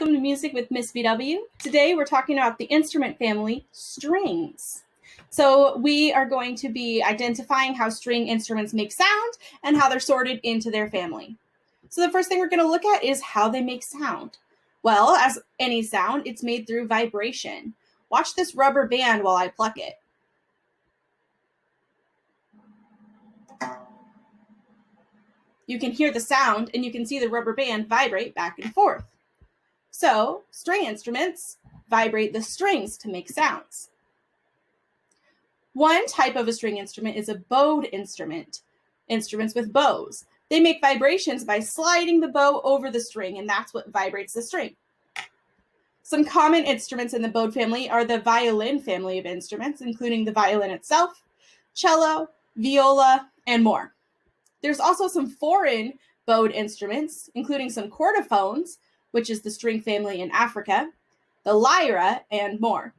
welcome to Music with Miss VW. Today we're talking about the instrument family, strings. So we are going to be identifying how string instruments make sound and how they're sorted into their family. So the first thing we're going to look at is how they make sound. Well, as any sound, it's made through vibration. Watch this rubber band while I pluck it. You can hear the sound and you can see the rubber band vibrate back and forth. So, string instruments vibrate the strings to make sounds. One type of a string instrument is a bowed instrument, instruments with bows. They make vibrations by sliding the bow over the string, and that's what vibrates the string. Some common instruments in the bowed family are the violin family of instruments, including the violin itself, cello, viola, and more. There's also some foreign bowed instruments, including some chordophones, which is the string family in Africa, the lyra, and more.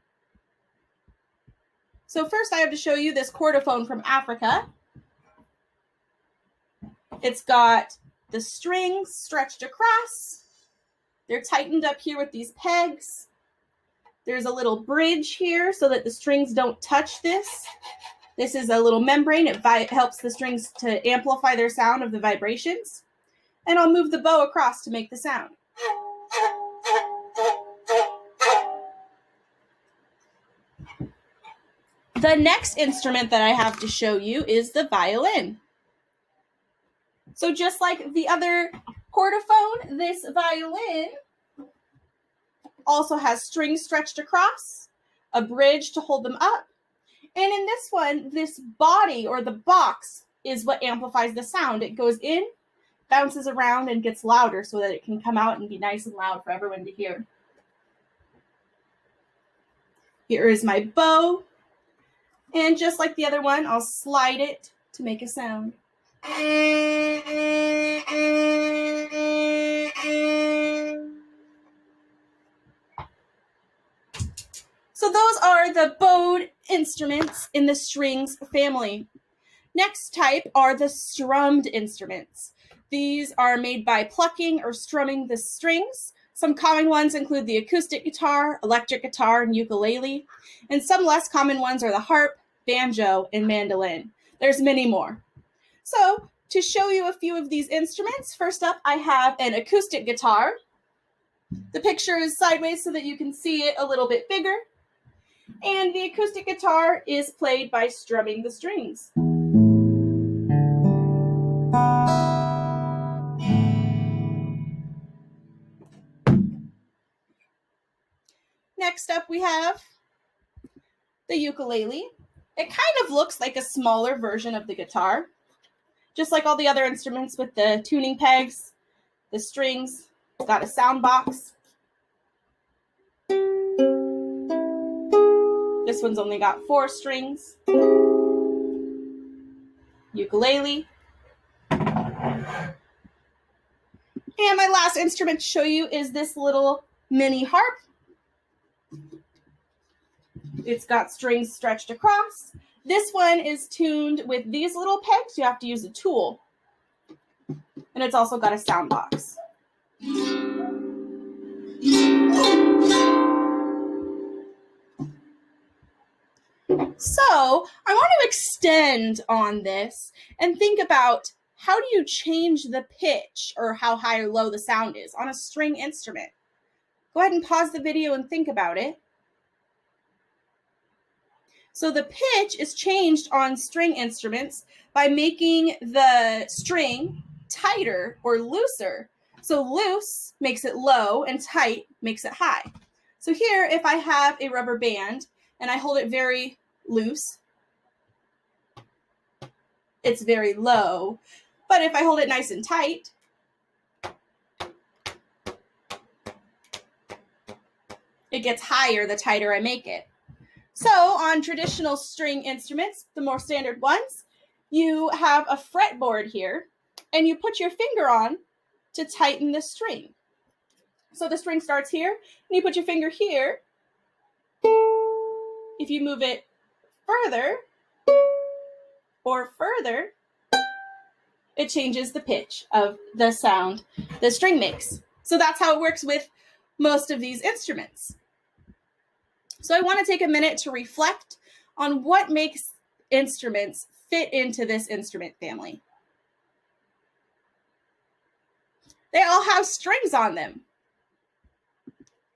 So first I have to show you this chordophone from Africa. It's got the strings stretched across. They're tightened up here with these pegs. There's a little bridge here so that the strings don't touch this. This is a little membrane. It helps the strings to amplify their sound of the vibrations. And I'll move the bow across to make the sound. The next instrument that I have to show you is the violin. So just like the other chordophone, this violin also has strings stretched across, a bridge to hold them up. And in this one, this body or the box is what amplifies the sound. It goes in, bounces around, and gets louder so that it can come out and be nice and loud for everyone to hear. Here is my bow. And just like the other one, I'll slide it to make a sound. So those are the bowed instruments in the strings family. Next type are the strummed instruments. These are made by plucking or strumming the strings. Some common ones include the acoustic guitar, electric guitar, and ukulele. And some less common ones are the harp, banjo, and mandolin. There's many more. So to show you a few of these instruments, first up I have an acoustic guitar. The picture is sideways so that you can see it a little bit bigger. And the acoustic guitar is played by strumming the strings. Next up we have the ukulele. It kind of looks like a smaller version of the guitar, just like all the other instruments with the tuning pegs, the strings. It's got a sound box. This one's only got 4 strings. Ukulele. And my last instrument to show you is this little mini harp. It's got strings stretched across. This one is tuned with these little pegs. You have to use a tool. And it's also got a sound box. So I want to extend on this and think about how do you change the pitch or how high or low the sound is on a string instrument. Go ahead and pause the video and think about it. So the pitch is changed on string instruments by making the string tighter or looser. So loose makes it low and tight makes it high. So here, if I have a rubber band and I hold it very loose, it's very low. But if I hold it nice and tight, it gets higher the tighter I make it. So on traditional string instruments, the more standard ones, you have a fretboard here and you put your finger on to tighten the string. So the string starts here and you put your finger here. If you move it further or further, it changes the pitch of the sound the string makes. So that's how it works with most of these instruments. So I want to take a minute to reflect on what makes instruments fit into this instrument family. They all have strings on them.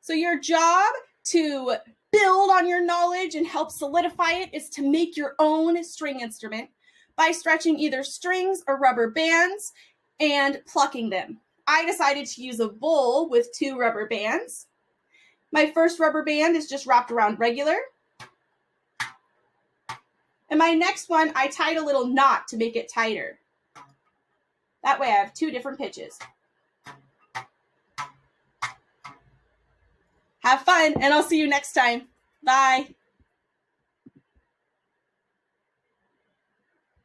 So your job to build on your knowledge and help solidify it is to make your own string instrument by stretching either strings or rubber bands and plucking them. I decided to use a bowl with 2 rubber bands. My first rubber band is just wrapped around regular. And my next one, I tied a little knot to make it tighter. That way I have 2 different pitches. Have fun, and I'll see you next time. Bye.